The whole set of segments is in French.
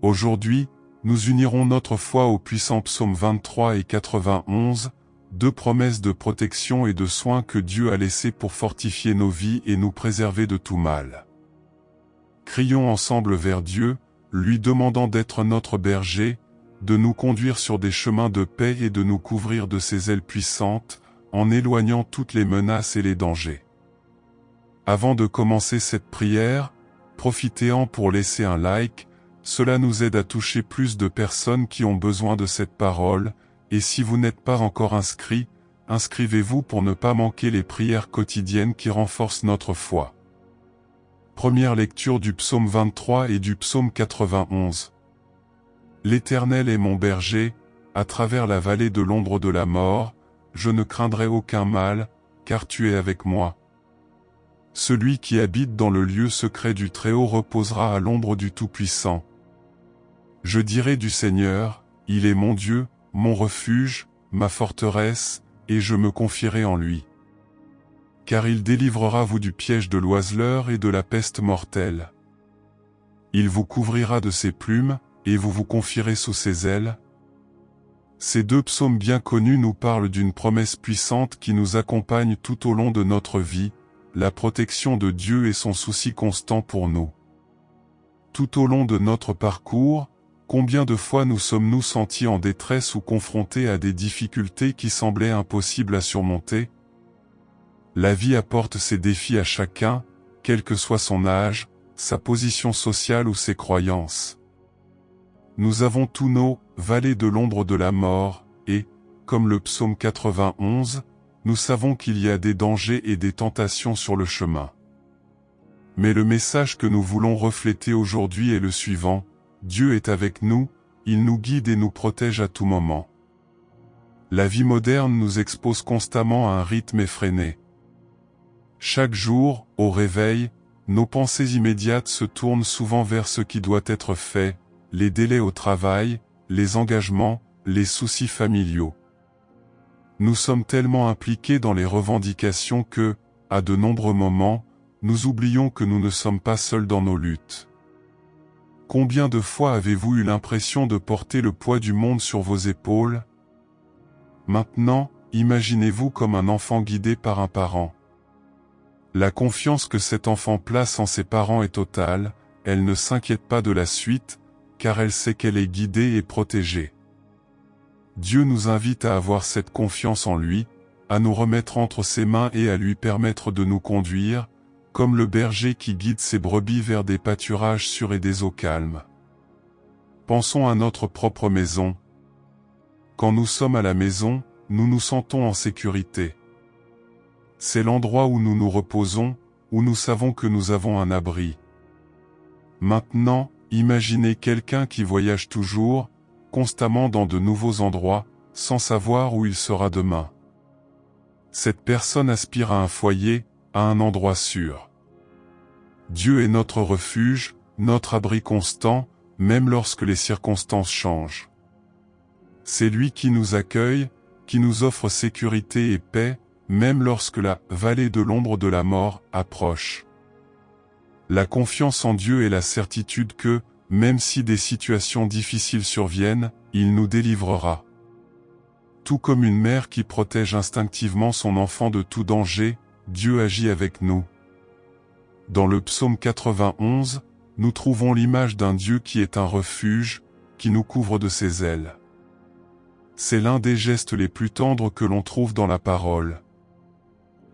Aujourd'hui, nous unirons notre foi au puissant psaume 23 et 91, deux promesses de protection et de soins que Dieu a laissées pour fortifier nos vies et nous préserver de tout mal. Crions ensemble vers Dieu, lui demandant d'être notre berger, de nous conduire sur des chemins de paix et de nous couvrir de ses ailes puissantes, en éloignant toutes les menaces et les dangers. Avant de commencer cette prière, profitez-en pour laisser un like, cela nous aide à toucher plus de personnes qui ont besoin de cette parole, et si vous n'êtes pas encore inscrit, inscrivez-vous pour ne pas manquer les prières quotidiennes qui renforcent notre foi. Première lecture du psaume 23 et du psaume 91. L'Éternel est mon berger, à travers la vallée de l'ombre de la mort, je ne craindrai aucun mal, car tu es avec moi. Celui qui habite dans le lieu secret du Très-Haut reposera à l'ombre du Tout-Puissant. Je dirai du Seigneur, il est mon Dieu, mon refuge, ma forteresse, et je me confierai en lui. Car il délivrera vous du piège de l'oiseleur et de la peste mortelle. Il vous couvrira de ses plumes, et vous vous confierez sous ses ailes. Ces deux psaumes bien connus nous parlent d'une promesse puissante qui nous accompagne tout au long de notre vie, la protection de Dieu et son souci constant pour nous. Tout au long de notre parcours, combien de fois nous sommes-nous sentis en détresse ou confrontés à des difficultés qui semblaient impossibles à surmonter? La vie apporte ses défis à chacun, quel que soit son âge, sa position sociale ou ses croyances. Nous avons tous nos « vallées de l'ombre de la mort » et, comme le psaume 91, nous savons qu'il y a des dangers et des tentations sur le chemin. Mais le message que nous voulons refléter aujourd'hui est le suivant: Dieu est avec nous, il nous guide et nous protège à tout moment. La vie moderne nous expose constamment à un rythme effréné. Chaque jour, au réveil, nos pensées immédiates se tournent souvent vers ce qui doit être fait, les délais au travail, les engagements, les soucis familiaux. Nous sommes tellement impliqués dans les revendications que, à de nombreux moments, nous oublions que nous ne sommes pas seuls dans nos luttes. Combien de fois avez-vous eu l'impression de porter le poids du monde sur vos épaules? Maintenant, imaginez-vous comme un enfant guidé par un parent. La confiance que cet enfant place en ses parents est totale, elle ne s'inquiète pas de la suite, car elle sait qu'elle est guidée et protégée. Dieu nous invite à avoir cette confiance en lui, à nous remettre entre ses mains et à lui permettre de nous conduire, comme le berger qui guide ses brebis vers des pâturages sûrs et des eaux calmes. Pensons à notre propre maison. Quand nous sommes à la maison, nous nous sentons en sécurité. C'est l'endroit où nous nous reposons, où nous savons que nous avons un abri. Maintenant, imaginez quelqu'un qui voyage toujours, constamment dans de nouveaux endroits, sans savoir où il sera demain. Cette personne aspire à un foyer, à un endroit sûr. Dieu est notre refuge, notre abri constant, même lorsque les circonstances changent. C'est lui qui nous accueille, qui nous offre sécurité et paix, même lorsque la vallée de l'ombre de la mort approche. La confiance en Dieu est la certitude que, même si des situations difficiles surviennent, il nous délivrera. Tout comme une mère qui protège instinctivement son enfant de tout danger, Dieu agit avec nous. Dans le psaume 91, nous trouvons l'image d'un Dieu qui est un refuge, qui nous couvre de ses ailes. C'est l'un des gestes les plus tendres que l'on trouve dans la parole.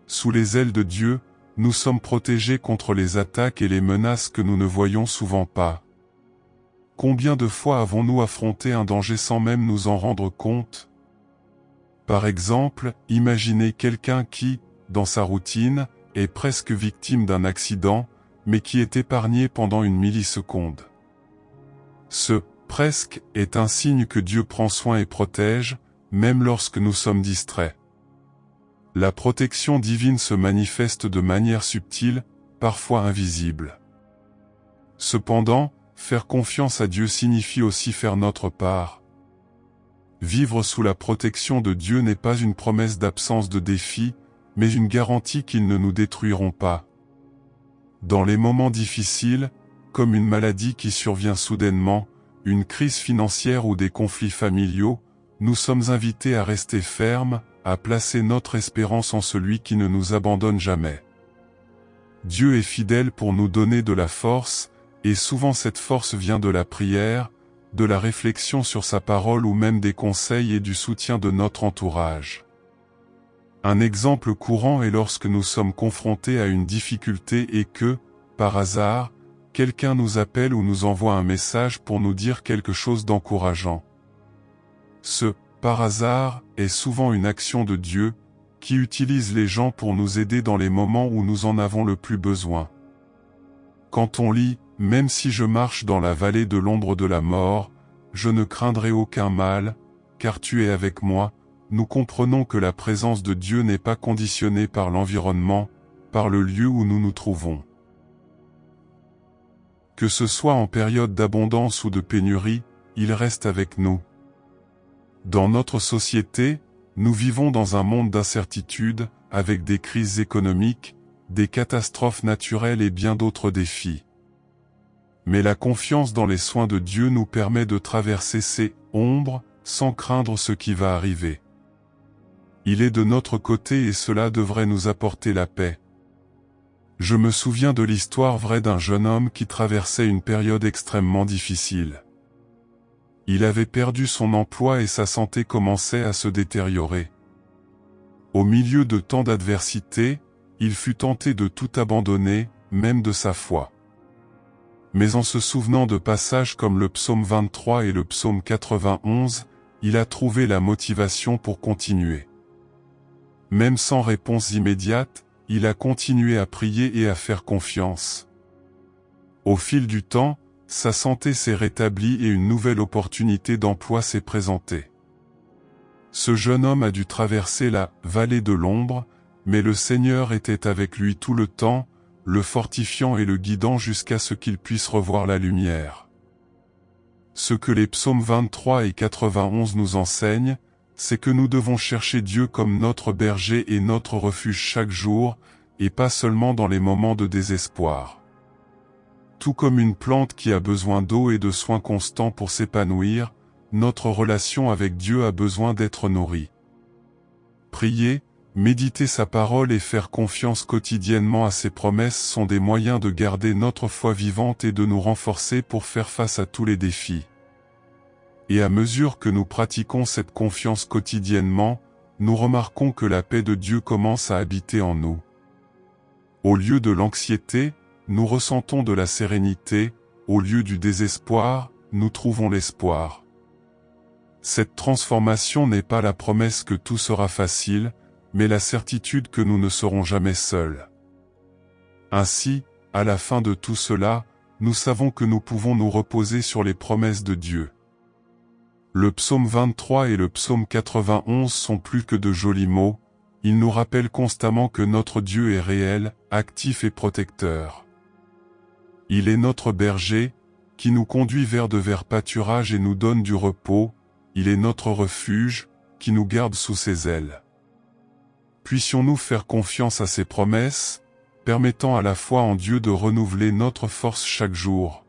Sous les ailes de Dieu, nous sommes protégés contre les attaques et les menaces que nous ne voyons souvent pas. Combien de fois avons-nous affronté un danger sans même nous en rendre compte? Par exemple, imaginez quelqu'un qui, dans sa routine, est presque victime d'un accident, mais qui est épargné pendant une milliseconde. Ce « presque » est un signe que Dieu prend soin et protège, même lorsque nous sommes distraits. La protection divine se manifeste de manière subtile, parfois invisible. Cependant, faire confiance à Dieu signifie aussi faire notre part. Vivre sous la protection de Dieu n'est pas une promesse d'absence de défis, mais une garantie qu'ils ne nous détruiront pas. Dans les moments difficiles, comme une maladie qui survient soudainement, une crise financière ou des conflits familiaux, nous sommes invités à rester fermes, à placer notre espérance en celui qui ne nous abandonne jamais. Dieu est fidèle pour nous donner de la force, et souvent cette force vient de la prière, de la réflexion sur sa parole ou même des conseils et du soutien de notre entourage. Un exemple courant est lorsque nous sommes confrontés à une difficulté et que, par hasard, quelqu'un nous appelle ou nous envoie un message pour nous dire quelque chose d'encourageant. Ce « par hasard » est souvent une action de Dieu, qui utilise les gens pour nous aider dans les moments où nous en avons le plus besoin. Quand on lit « Même si je marche dans la vallée de l'ombre de la mort, je ne craindrai aucun mal, car tu es avec moi », nous comprenons que la présence de Dieu n'est pas conditionnée par l'environnement, par le lieu où nous nous trouvons. Que ce soit en période d'abondance ou de pénurie, il reste avec nous. Dans notre société, nous vivons dans un monde d'incertitude, avec des crises économiques, des catastrophes naturelles et bien d'autres défis. Mais la confiance dans les soins de Dieu nous permet de traverser ces ombres, sans craindre ce qui va arriver. Il est de notre côté et cela devrait nous apporter la paix. Je me souviens de l'histoire vraie d'un jeune homme qui traversait une période extrêmement difficile. Il avait perdu son emploi et sa santé commençait à se détériorer. Au milieu de tant d'adversité, il fut tenté de tout abandonner, même de sa foi. Mais en se souvenant de passages comme le psaume 23 et le psaume 91, il a trouvé la motivation pour continuer. Même sans réponse immédiate, il a continué à prier et à faire confiance. Au fil du temps, sa santé s'est rétablie et une nouvelle opportunité d'emploi s'est présentée. Ce jeune homme a dû traverser la vallée de l'ombre, mais le Seigneur était avec lui tout le temps, le fortifiant et le guidant jusqu'à ce qu'il puisse revoir la lumière. Ce que les psaumes 23 et 91 nous enseignent, c'est que nous devons chercher Dieu comme notre berger et notre refuge chaque jour, et pas seulement dans les moments de désespoir. Tout comme une plante qui a besoin d'eau et de soins constants pour s'épanouir, notre relation avec Dieu a besoin d'être nourrie. Prier, méditer sa parole et faire confiance quotidiennement à ses promesses sont des moyens de garder notre foi vivante et de nous renforcer pour faire face à tous les défis. Et à mesure que nous pratiquons cette confiance quotidiennement, nous remarquons que la paix de Dieu commence à habiter en nous. Au lieu de l'anxiété, nous ressentons de la sérénité, au lieu du désespoir, nous trouvons l'espoir. Cette transformation n'est pas la promesse que tout sera facile, mais la certitude que nous ne serons jamais seuls. Ainsi, à la fin de tout cela, nous savons que nous pouvons nous reposer sur les promesses de Dieu. Le psaume 23 et le psaume 91 sont plus que de jolis mots, ils nous rappellent constamment que notre Dieu est réel, actif et protecteur. Il est notre berger, qui nous conduit vers de verts pâturages et nous donne du repos, il est notre refuge, qui nous garde sous ses ailes. Puissions-nous faire confiance à ses promesses, permettant à la foi en Dieu de renouveler notre force chaque jour.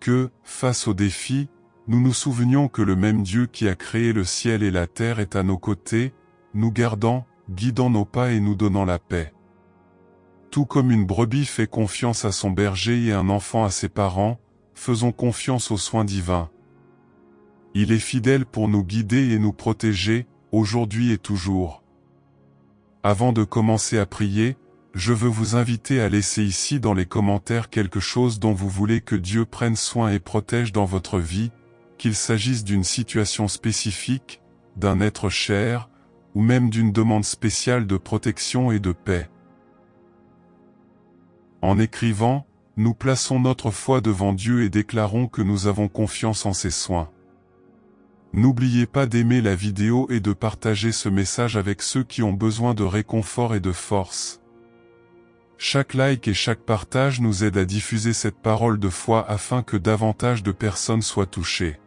Que, face aux défis, nous nous souvenions que le même Dieu qui a créé le ciel et la terre est à nos côtés, nous gardant, guidant nos pas et nous donnant la paix. Tout comme une brebis fait confiance à son berger et un enfant à ses parents, faisons confiance aux soins divins. Il est fidèle pour nous guider et nous protéger, aujourd'hui et toujours. Avant de commencer à prier, je veux vous inviter à laisser ici dans les commentaires quelque chose dont vous voulez que Dieu prenne soin et protège dans votre vie, qu'il s'agisse d'une situation spécifique, d'un être cher, ou même d'une demande spéciale de protection et de paix. En écrivant, nous plaçons notre foi devant Dieu et déclarons que nous avons confiance en ses soins. N'oubliez pas d'aimer la vidéo et de partager ce message avec ceux qui ont besoin de réconfort et de force. Chaque like et chaque partage nous aide à diffuser cette parole de foi afin que davantage de personnes soient touchées.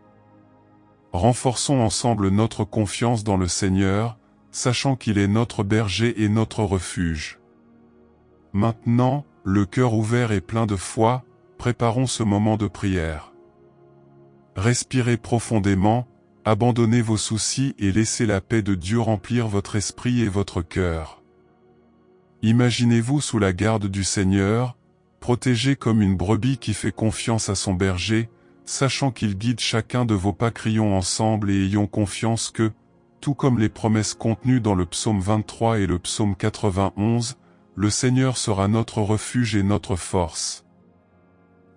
Renforçons ensemble notre confiance dans le Seigneur, sachant qu'il est notre berger et notre refuge. Maintenant, le cœur ouvert et plein de foi, préparons ce moment de prière. Respirez profondément, abandonnez vos soucis et laissez la paix de Dieu remplir votre esprit et votre cœur. Imaginez-vous sous la garde du Seigneur, protégé comme une brebis qui fait confiance à son berger, sachant qu'il guide chacun de vos pas. Crions ensemble et ayons confiance que, tout comme les promesses contenues dans le psaume 23 et le psaume 91, le Seigneur sera notre refuge et notre force.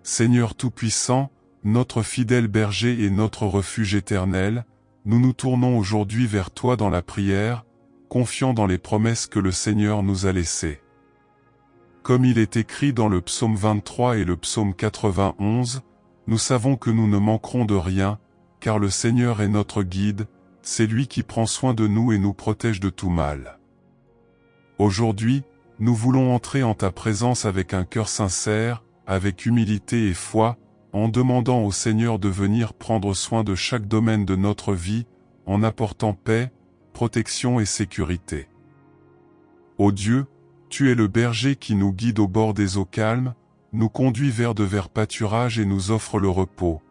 Seigneur Tout-Puissant, notre fidèle berger et notre refuge éternel, nous nous tournons aujourd'hui vers toi dans la prière, confiants dans les promesses que le Seigneur nous a laissées. Comme il est écrit dans le psaume 23 et le psaume 91, nous savons que nous ne manquerons de rien, car le Seigneur est notre guide, c'est lui qui prend soin de nous et nous protège de tout mal. Aujourd'hui, nous voulons entrer en ta présence avec un cœur sincère, avec humilité et foi, en demandant au Seigneur de venir prendre soin de chaque domaine de notre vie, en apportant paix, protection et sécurité. Ô Dieu, tu es le berger qui nous guide au bord des eaux calmes, nous conduit vers de verts pâturages et nous offre le repos.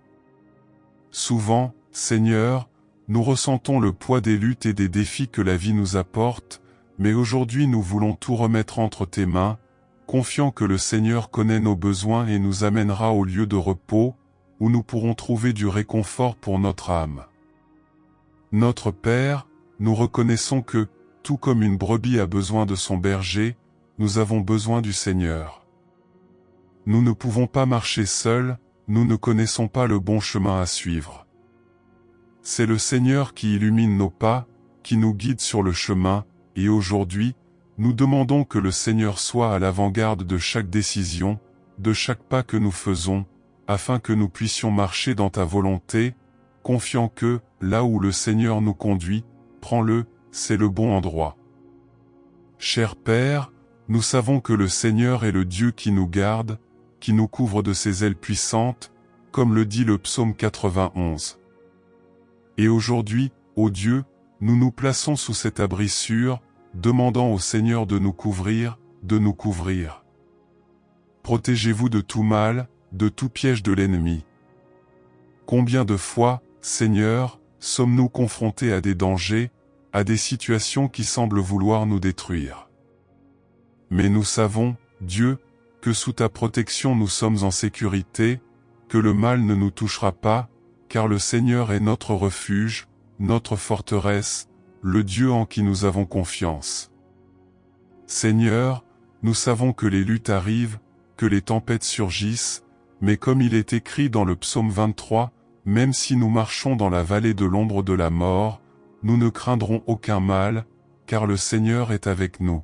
Souvent, Seigneur, nous ressentons le poids des luttes et des défis que la vie nous apporte, mais aujourd'hui nous voulons tout remettre entre tes mains, confiant que le Seigneur connaît nos besoins et nous amènera au lieu de repos, où nous pourrons trouver du réconfort pour notre âme. Notre Père, nous reconnaissons que, tout comme une brebis a besoin de son berger, nous avons besoin du Seigneur. Nous ne pouvons pas marcher seuls, nous ne connaissons pas le bon chemin à suivre. C'est le Seigneur qui illumine nos pas, qui nous guide sur le chemin, et aujourd'hui, nous demandons que le Seigneur soit à l'avant-garde de chaque décision, de chaque pas que nous faisons, afin que nous puissions marcher dans ta volonté, confiant que, là où le Seigneur nous conduit, prends-le, c'est le bon endroit. Cher Père, nous savons que le Seigneur est le Dieu qui nous garde, qui nous couvre de ses ailes puissantes, comme le dit le psaume 91. Et aujourd'hui, ô Dieu, nous nous plaçons sous cet abri sûr, demandant au Seigneur de nous couvrir, de nous couvrir. Protégez-vous de tout mal, de tout piège de l'ennemi. Combien de fois, Seigneur, sommes-nous confrontés à des dangers, à des situations qui semblent vouloir nous détruire. Mais nous savons, Dieu, que sous ta protection nous sommes en sécurité, que le mal ne nous touchera pas, car le Seigneur est notre refuge, notre forteresse, le Dieu en qui nous avons confiance. Seigneur, nous savons que les luttes arrivent, que les tempêtes surgissent, mais comme il est écrit dans le psaume 23, même si nous marchons dans la vallée de l'ombre de la mort, nous ne craindrons aucun mal, car le Seigneur est avec nous.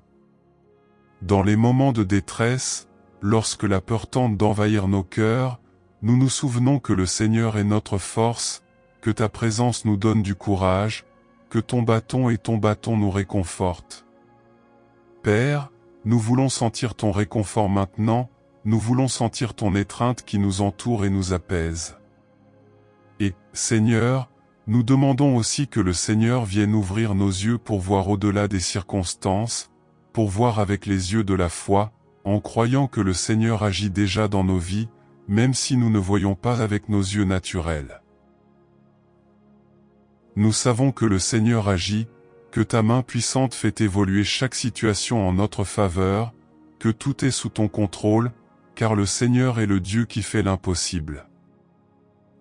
Dans les moments de détresse, lorsque la peur tente d'envahir nos cœurs, nous nous souvenons que le Seigneur est notre force, que ta présence nous donne du courage, que ton bâton nous réconfortent. Père, nous voulons sentir ton réconfort maintenant, nous voulons sentir ton étreinte qui nous entoure et nous apaise. Et, Seigneur, nous demandons aussi que le Seigneur vienne ouvrir nos yeux pour voir au-delà des circonstances, pour voir avec les yeux de la foi, en croyant que le Seigneur agit déjà dans nos vies, même si nous ne voyons pas avec nos yeux naturels. Nous savons que le Seigneur agit, que ta main puissante fait évoluer chaque situation en notre faveur, que tout est sous ton contrôle, car le Seigneur est le Dieu qui fait l'impossible.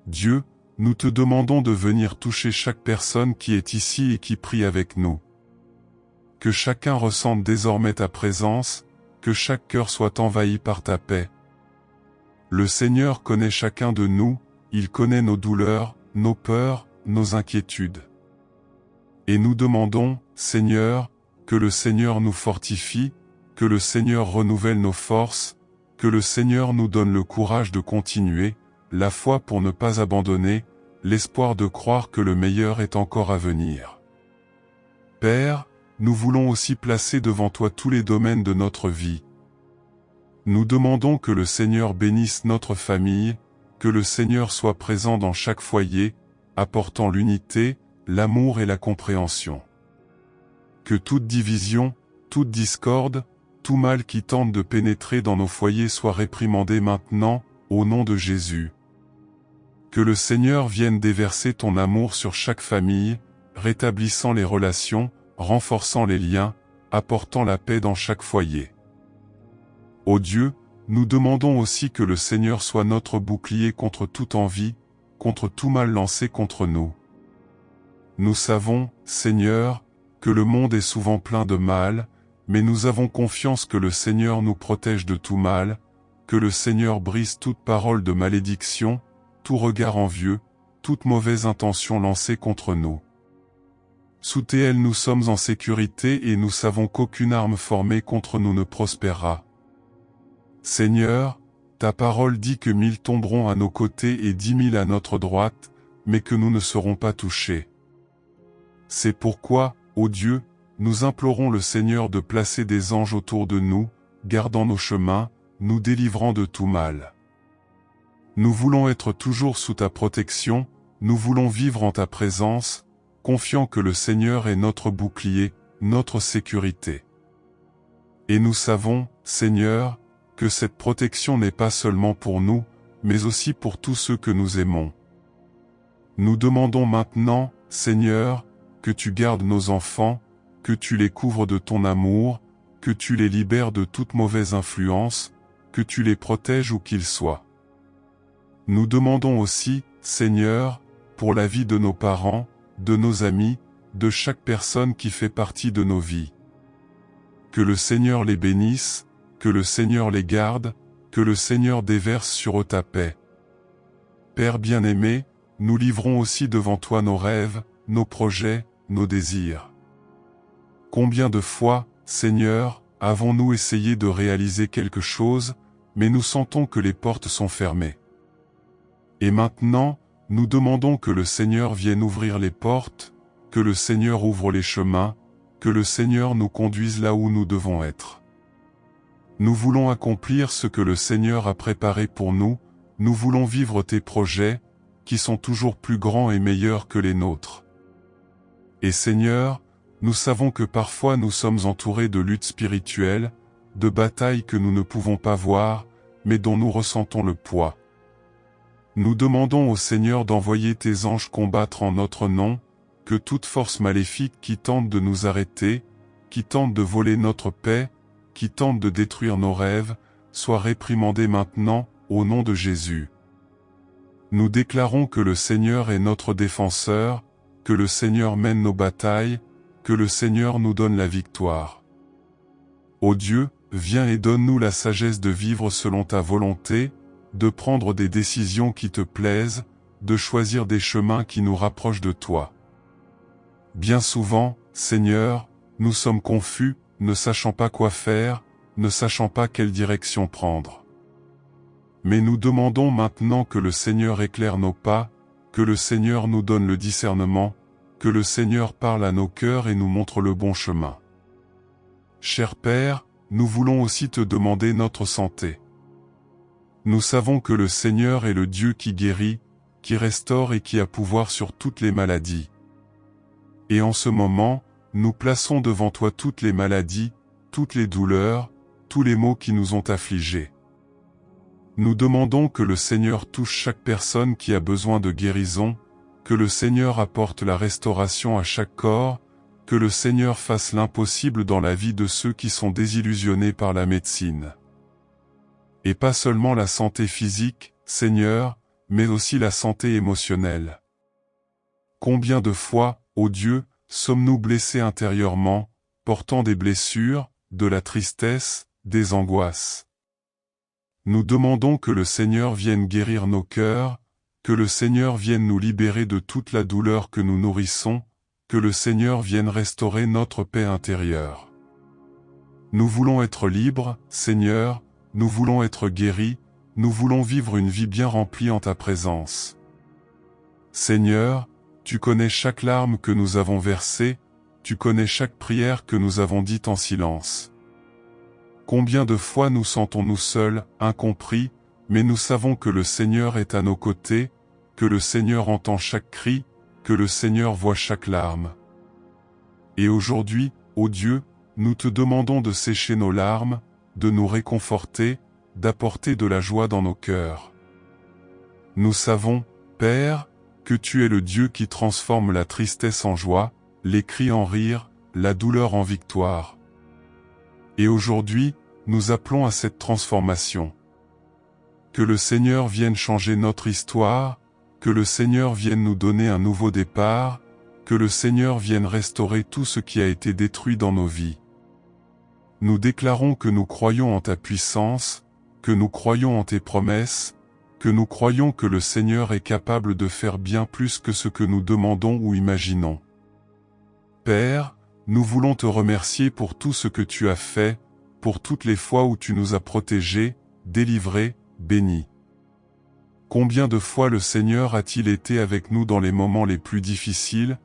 Dieu, nous te demandons de venir toucher chaque personne qui est ici et qui prie avec nous. Que chacun ressente désormais ta présence, que chaque cœur soit envahi par ta paix. Le Seigneur connaît chacun de nous, il connaît nos douleurs, nos peurs, nos inquiétudes. Et nous demandons, Seigneur, que le Seigneur nous fortifie, que le Seigneur renouvelle nos forces, que le Seigneur nous donne le courage de continuer, la foi pour ne pas abandonner, l'espoir de croire que le meilleur est encore à venir. Père, nous voulons aussi placer devant toi tous les domaines de notre vie. Nous demandons que le Seigneur bénisse notre famille, que le Seigneur soit présent dans chaque foyer, apportant l'unité, l'amour et la compréhension. Que toute division, toute discorde, tout mal qui tente de pénétrer dans nos foyers soit réprimandé maintenant, au nom de Jésus. Que le Seigneur vienne déverser ton amour sur chaque famille, rétablissant les relations, renforçant les liens, apportant la paix dans chaque foyer. Ô Dieu, nous demandons aussi que le Seigneur soit notre bouclier contre toute envie, contre tout mal lancé contre nous. Nous savons, Seigneur, que le monde est souvent plein de mal, mais nous avons confiance que le Seigneur nous protège de tout mal, que le Seigneur brise toute parole de malédiction, tout regard envieux, toute mauvaise intention lancée contre nous. Sous tes ailes nous sommes en sécurité et nous savons qu'aucune arme formée contre nous ne prospérera. Seigneur, ta parole dit que 1000 tomberont à nos côtés et 10 000 à notre droite, mais que nous ne serons pas touchés. C'est pourquoi, ô Dieu, nous implorons le Seigneur de placer des anges autour de nous, gardant nos chemins, nous délivrant de tout mal. Nous voulons être toujours sous ta protection, nous voulons vivre en ta présence, confiant que le Seigneur est notre bouclier, notre sécurité. Et nous savons, Seigneur, que cette protection n'est pas seulement pour nous, mais aussi pour tous ceux que nous aimons. Nous demandons maintenant, Seigneur, que tu gardes nos enfants, que tu les couvres de ton amour, que tu les libères de toute mauvaise influence, que tu les protèges où qu'ils soient. Nous demandons aussi, Seigneur, pour la vie de nos parents, de nos amis, de chaque personne qui fait partie de nos vies. Que le Seigneur les bénisse, que le Seigneur les garde, que le Seigneur déverse sur eux ta paix. Père bien-aimé, nous livrons aussi devant toi nos rêves, nos projets, nos désirs. Combien de fois, Seigneur, avons-nous essayé de réaliser quelque chose, mais nous sentons que les portes sont fermées. Et maintenant, nous demandons que le Seigneur vienne ouvrir les portes, que le Seigneur ouvre les chemins, que le Seigneur nous conduise là où nous devons être. Nous voulons accomplir ce que le Seigneur a préparé pour nous, nous voulons vivre tes projets, qui sont toujours plus grands et meilleurs que les nôtres. Et Seigneur, nous savons que parfois nous sommes entourés de luttes spirituelles, de batailles que nous ne pouvons pas voir, mais dont nous ressentons le poids. Nous demandons au Seigneur d'envoyer tes anges combattre en notre nom, que toute force maléfique qui tente de nous arrêter, qui tente de voler notre paix, qui tente de détruire nos rêves, soit réprimandée maintenant, au nom de Jésus. Nous déclarons que le Seigneur est notre défenseur, que le Seigneur mène nos batailles, que le Seigneur nous donne la victoire. Ô Dieu, viens et donne-nous la sagesse de vivre selon ta volonté, de prendre des décisions qui te plaisent, de choisir des chemins qui nous rapprochent de toi. Bien souvent, Seigneur, nous sommes confus, ne sachant pas quoi faire, ne sachant pas quelle direction prendre. Mais nous demandons maintenant que le Seigneur éclaire nos pas, que le Seigneur nous donne le discernement, que le Seigneur parle à nos cœurs et nous montre le bon chemin. Cher Père, nous voulons aussi te demander notre santé. Nous savons que le Seigneur est le Dieu qui guérit, qui restaure et qui a pouvoir sur toutes les maladies. Et en ce moment, nous plaçons devant toi toutes les maladies, toutes les douleurs, tous les maux qui nous ont affligés. Nous demandons que le Seigneur touche chaque personne qui a besoin de guérison, que le Seigneur apporte la restauration à chaque corps, que le Seigneur fasse l'impossible dans la vie de ceux qui sont désillusionnés par la médecine. Et pas seulement la santé physique, Seigneur, mais aussi la santé émotionnelle. Combien de fois, ô Dieu, sommes-nous blessés intérieurement, portant des blessures, de la tristesse, des angoisses. Nous demandons que le Seigneur vienne guérir nos cœurs, que le Seigneur vienne nous libérer de toute la douleur que nous nourrissons, que le Seigneur vienne restaurer notre paix intérieure. Nous voulons être libres, Seigneur, nous voulons être guéris, nous voulons vivre une vie bien remplie en ta présence. Seigneur, tu connais chaque larme que nous avons versée, tu connais chaque prière que nous avons dite en silence. Combien de fois nous sentons-nous seuls, incompris, mais nous savons que le Seigneur est à nos côtés, que le Seigneur entend chaque cri, que le Seigneur voit chaque larme. Et aujourd'hui, ô Dieu, nous te demandons de sécher nos larmes, de nous réconforter, d'apporter de la joie dans nos cœurs. Nous savons, Père, que tu es le Dieu qui transforme la tristesse en joie, les cris en rire, la douleur en victoire. Et aujourd'hui, nous appelons à cette transformation. Que le Seigneur vienne changer notre histoire, que le Seigneur vienne nous donner un nouveau départ, que le Seigneur vienne restaurer tout ce qui a été détruit dans nos vies. Nous déclarons que nous croyons en ta puissance, que nous croyons en tes promesses, que nous croyons que le Seigneur est capable de faire bien plus que ce que nous demandons ou imaginons. Père, nous voulons te remercier pour tout ce que tu as fait, pour toutes les fois où tu nous as protégés, délivrés, bénis. Combien de fois le Seigneur a-t-il été avec nous dans les moments les plus difficiles?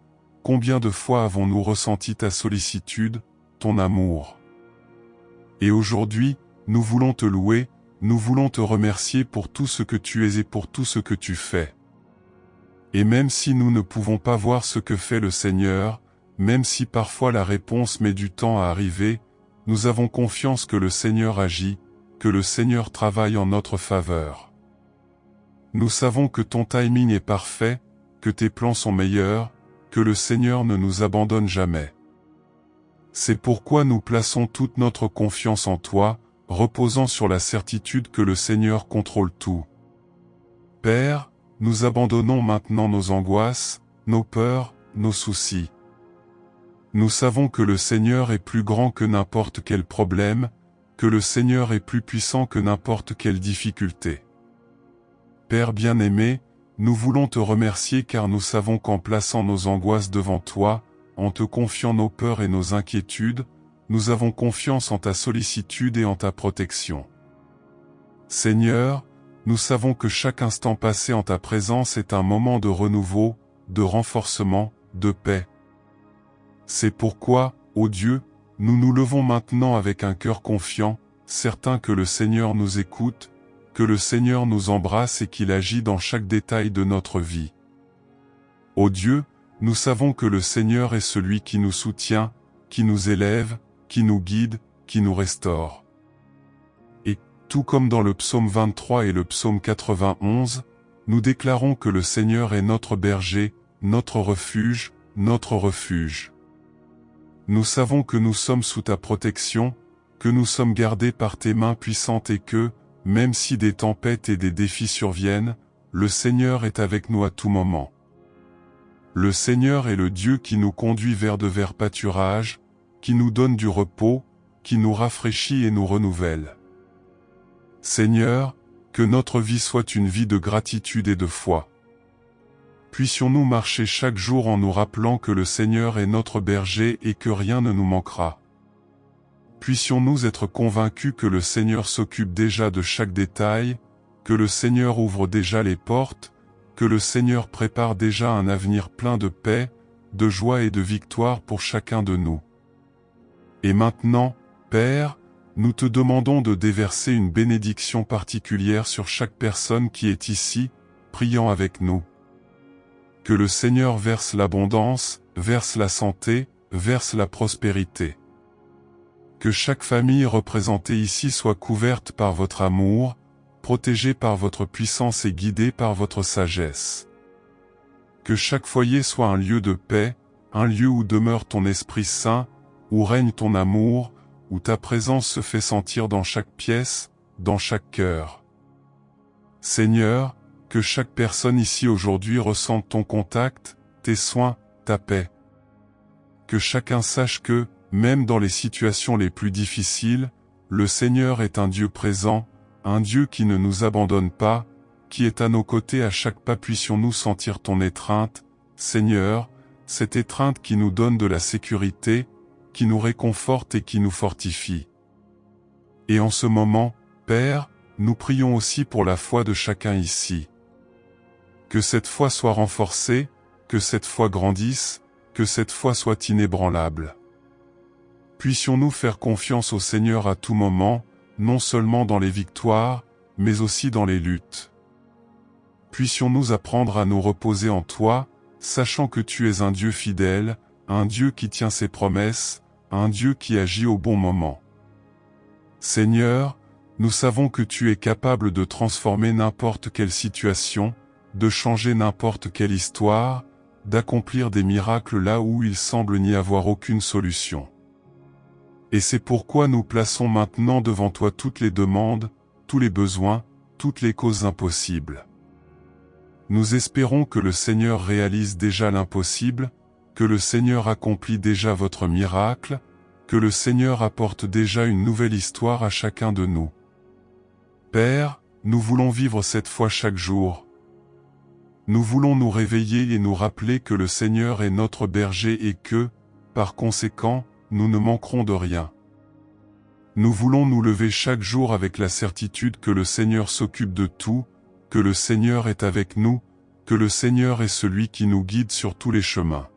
Combien de fois avons-nous ressenti ta sollicitude, ton amour? Et aujourd'hui, nous voulons te louer, nous voulons te remercier pour tout ce que tu es et pour tout ce que tu fais. Et même si nous ne pouvons pas voir ce que fait le Seigneur, même si parfois la réponse met du temps à arriver, nous avons confiance que le Seigneur agit, que le Seigneur travaille en notre faveur. Nous savons que ton timing est parfait, que tes plans sont meilleurs, que le Seigneur ne nous abandonne jamais. C'est pourquoi nous plaçons toute notre confiance en toi, reposant sur la certitude que le Seigneur contrôle tout. Père, nous abandonnons maintenant nos angoisses, nos peurs, nos soucis. Nous savons que le Seigneur est plus grand que n'importe quel problème, que le Seigneur est plus puissant que n'importe quelle difficulté. Père bien-aimé, nous voulons te remercier car nous savons qu'en plaçant nos angoisses devant toi, en te confiant nos peurs et nos inquiétudes, nous avons confiance en ta sollicitude et en ta protection. Seigneur, nous savons que chaque instant passé en ta présence est un moment de renouveau, de renforcement, de paix. C'est pourquoi, ô Dieu, nous nous levons maintenant avec un cœur confiant, certains que le Seigneur nous écoute, que le Seigneur nous embrasse et qu'il agit dans chaque détail de notre vie. Ô Dieu, nous savons que le Seigneur est celui qui nous soutient, qui nous élève, qui nous guide, qui nous restaure. Et, tout comme dans le psaume 23 et le psaume 91, nous déclarons que le Seigneur est notre berger, notre refuge, notre refuge. Nous savons que nous sommes sous ta protection, que nous sommes gardés par tes mains puissantes et que, même si des tempêtes et des défis surviennent, le Seigneur est avec nous à tout moment. Le Seigneur est le Dieu qui nous conduit vers de verts pâturages, qui nous donne du repos, qui nous rafraîchit et nous renouvelle. Seigneur, que notre vie soit une vie de gratitude et de foi. Puissions-nous marcher chaque jour en nous rappelant que le Seigneur est notre berger et que rien ne nous manquera. Puissions-nous être convaincus que le Seigneur s'occupe déjà de chaque détail, que le Seigneur ouvre déjà les portes, que le Seigneur prépare déjà un avenir plein de paix, de joie et de victoire pour chacun de nous. Et maintenant, Père, nous te demandons de déverser une bénédiction particulière sur chaque personne qui est ici, priant avec nous. Que le Seigneur verse l'abondance, verse la santé, verse la prospérité. Que chaque famille représentée ici soit couverte par votre amour, protégée par votre puissance et guidée par votre sagesse. Que chaque foyer soit un lieu de paix, un lieu où demeure ton Esprit Saint, où règne ton amour, où ta présence se fait sentir dans chaque pièce, dans chaque cœur. Seigneur, que chaque personne ici aujourd'hui ressente ton contact, tes soins, ta paix. Que chacun sache que, même dans les situations les plus difficiles, le Seigneur est un Dieu présent, un Dieu qui ne nous abandonne pas, qui est à nos côtés à chaque pas. Puissions-nous sentir ton étreinte, Seigneur, cette étreinte qui nous donne de la sécurité, qui nous réconforte et qui nous fortifie. Et en ce moment, Père, nous prions aussi pour la foi de chacun ici. Que cette foi soit renforcée, que cette foi grandisse, que cette foi soit inébranlable. Puissions-nous faire confiance au Seigneur à tout moment, non seulement dans les victoires, mais aussi dans les luttes. Puissions-nous apprendre à nous reposer en toi, sachant que tu es un Dieu fidèle, un Dieu qui tient ses promesses, un Dieu qui agit au bon moment. Seigneur, nous savons que tu es capable de transformer n'importe quelle situation, de changer n'importe quelle histoire, d'accomplir des miracles là où il semble n'y avoir aucune solution. Et c'est pourquoi nous plaçons maintenant devant toi toutes les demandes, tous les besoins, toutes les causes impossibles. Nous espérons que le Seigneur réalise déjà l'impossible, que le Seigneur accomplit déjà votre miracle, que le Seigneur apporte déjà une nouvelle histoire à chacun de nous. Père, nous voulons vivre cette foi chaque jour. Nous voulons nous réveiller et nous rappeler que le Seigneur est notre berger et que, par conséquent, nous ne manquerons de rien. Nous voulons nous lever chaque jour avec la certitude que le Seigneur s'occupe de tout, que le Seigneur est avec nous, que le Seigneur est celui qui nous guide sur tous les chemins.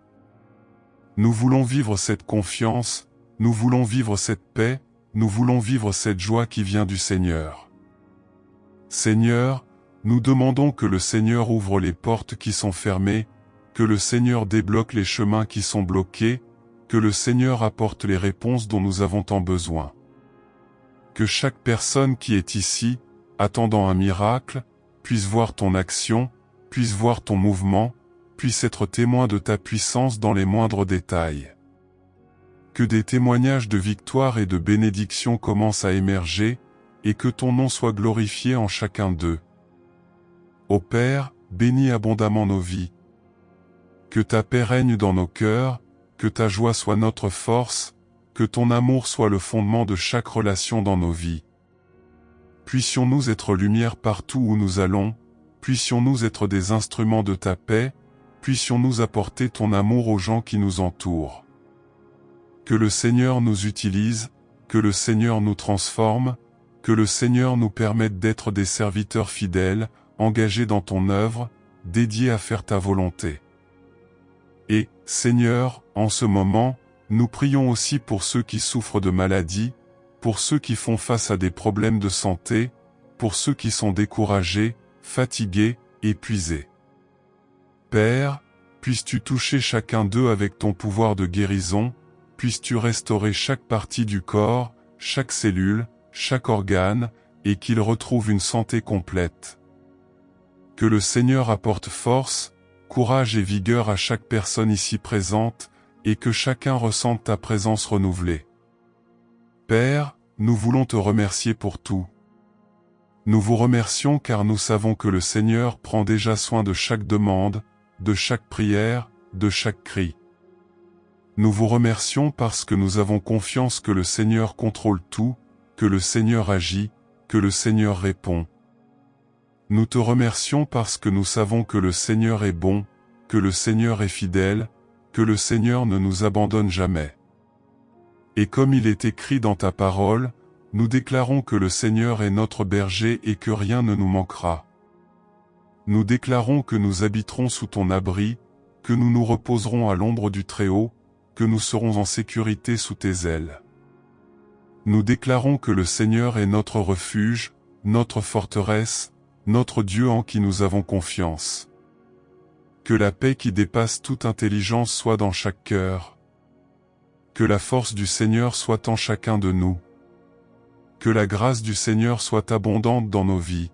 Nous voulons vivre cette confiance, nous voulons vivre cette paix, nous voulons vivre cette joie qui vient du Seigneur. Seigneur, nous demandons que le Seigneur ouvre les portes qui sont fermées, que le Seigneur débloque les chemins qui sont bloqués, que le Seigneur apporte les réponses dont nous avons tant besoin. Que chaque personne qui est ici, attendant un miracle, puisse voir ton action, puisse voir ton mouvement, puisse être témoin de ta puissance dans les moindres détails. Que des témoignages de victoire et de bénédiction commencent à émerger, et que ton nom soit glorifié en chacun d'eux. Ô Père, bénis abondamment nos vies. Que ta paix règne dans nos cœurs, que ta joie soit notre force, que ton amour soit le fondement de chaque relation dans nos vies. Puissions-nous être lumière partout où nous allons, puissions-nous être des instruments de ta paix, puissions-nous apporter ton amour aux gens qui nous entourent. Que le Seigneur nous utilise, que le Seigneur nous transforme, que le Seigneur nous permette d'être des serviteurs fidèles, engagés dans ton œuvre, dédiés à faire ta volonté. Et, Seigneur, en ce moment, nous prions aussi pour ceux qui souffrent de maladies, pour ceux qui font face à des problèmes de santé, pour ceux qui sont découragés, fatigués, épuisés. Père, puisses-tu toucher chacun d'eux avec ton pouvoir de guérison, puisses-tu restaurer chaque partie du corps, chaque cellule, chaque organe, et qu'ils retrouvent une santé complète. Que le Seigneur apporte force, courage et vigueur à chaque personne ici présente, et que chacun ressente ta présence renouvelée. Père, nous voulons te remercier pour tout. Nous vous remercions car nous savons que le Seigneur prend déjà soin de chaque demande, de chaque prière, de chaque cri. Nous vous remercions parce que nous avons confiance que le Seigneur contrôle tout, que le Seigneur agit, que le Seigneur répond. Nous te remercions parce que nous savons que le Seigneur est bon, que le Seigneur est fidèle, que le Seigneur ne nous abandonne jamais. Et comme il est écrit dans ta parole, nous déclarons que le Seigneur est notre berger et que rien ne nous manquera. Nous déclarons que nous habiterons sous ton abri, que nous nous reposerons à l'ombre du Très-Haut, que nous serons en sécurité sous tes ailes. Nous déclarons que le Seigneur est notre refuge, notre forteresse, notre Dieu en qui nous avons confiance. Que la paix qui dépasse toute intelligence soit dans chaque cœur. Que la force du Seigneur soit en chacun de nous. Que la grâce du Seigneur soit abondante dans nos vies.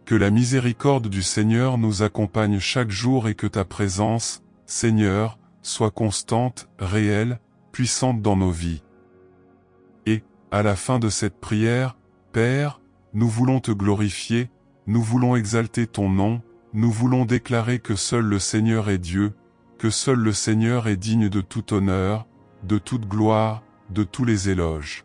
Que la miséricorde du Seigneur nous accompagne chaque jour et que ta présence, Seigneur, soit constante, réelle, puissante dans nos vies. Et, à la fin de cette prière, Père, nous voulons te glorifier, nous voulons exalter ton nom, nous voulons déclarer que seul le Seigneur est Dieu, que seul le Seigneur est digne de tout honneur, de toute gloire, de tous les éloges.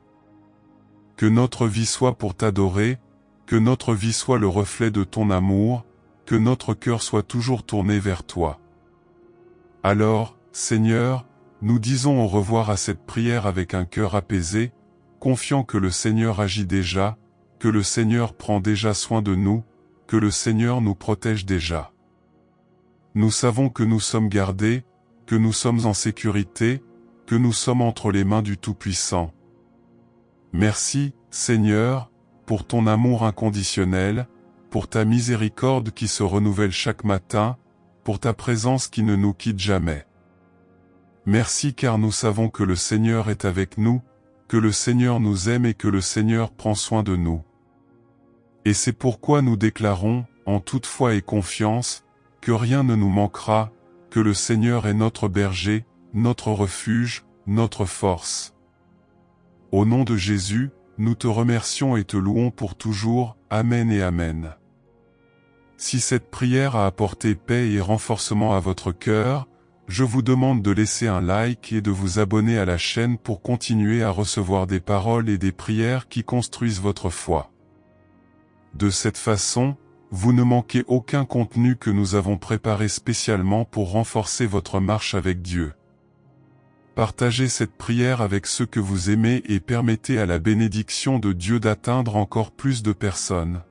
Que notre vie soit pour t'adorer, que notre vie soit le reflet de ton amour, que notre cœur soit toujours tourné vers toi. Alors, Seigneur, nous disons au revoir à cette prière avec un cœur apaisé, confiant que le Seigneur agit déjà, que le Seigneur prend déjà soin de nous, que le Seigneur nous protège déjà. Nous savons que nous sommes gardés, que nous sommes en sécurité, que nous sommes entre les mains du Tout-Puissant. Merci, Seigneur, pour ton amour inconditionnel, pour ta miséricorde qui se renouvelle chaque matin, pour ta présence qui ne nous quitte jamais. Merci car nous savons que le Seigneur est avec nous, que le Seigneur nous aime et que le Seigneur prend soin de nous. Et c'est pourquoi nous déclarons, en toute foi et confiance, que rien ne nous manquera, que le Seigneur est notre berger, notre refuge, notre force. Au nom de Jésus, nous te remercions et te louons pour toujours. Amen et Amen. Si cette prière a apporté paix et renforcement à votre cœur, je vous demande de laisser un like et de vous abonner à la chaîne pour continuer à recevoir des paroles et des prières qui construisent votre foi. De cette façon, vous ne manquez aucun contenu que nous avons préparé spécialement pour renforcer votre marche avec Dieu. Partagez cette prière avec ceux que vous aimez et permettez à la bénédiction de Dieu d'atteindre encore plus de personnes.